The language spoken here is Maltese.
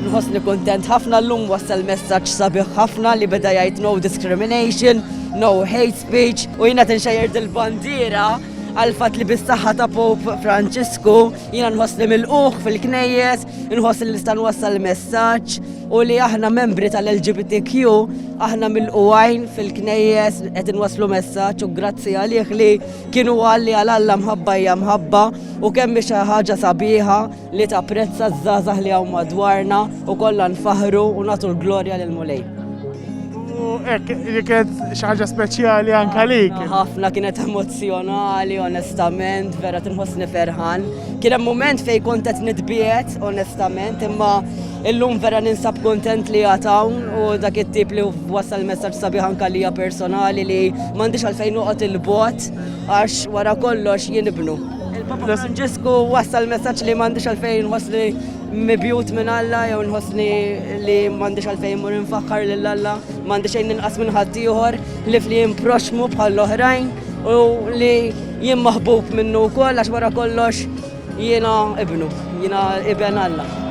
Nħossni kuntent ħafna llum wassal messaġġ sabiħ ħafna li beda jgħid no discrimination, no hate speech u jiena tinxejjer il-bandiera għal fatt li bis-saħħa ta' Pope Franċisku jiena nħossni milquh fil-knejjes, inħoss li nista' nwassal messaġġ u li aħna membri tal-LGBTQ aħna milquwajn fil-knejjes qed inwasslu messaġġ u grazzi għalih li kienu għalli għal Alla mħabba hija mħabba u kemm xi ħaġa sabiħa li tapprezza żgħażagħ li hawn madwarna u kollha nfaħru u nagħtu l-glorja lil Mulej. U hekk li kienet xi ħaġa speċjali anke għalik. Ħafna kienet emozjonali, onestament, vera tinħossni ferħan. Kien hemm mument fejn kont qed nitbiet, onestament, imma illum vera ninsab kontent li hawn u dak it-tip li wassal messaġġ sabiħ anke lija personali li m'għandix għalfejn noqgħod il-bot għax wara kollox jinibnu. Il-Papa Franġisku wassal messaġġ li m'għandix għalfejn nħossni mibjut minn Alla jew nħossni li m'għandix għalfejn mur infaħħar lil Alla, m'għandix xejn inqas minn ħadd ieħor li jimproxmu bħall-oħrajn u li jien maħbub minnu wkoll għax wara kollox jiena ibnu, jiena iben Alla.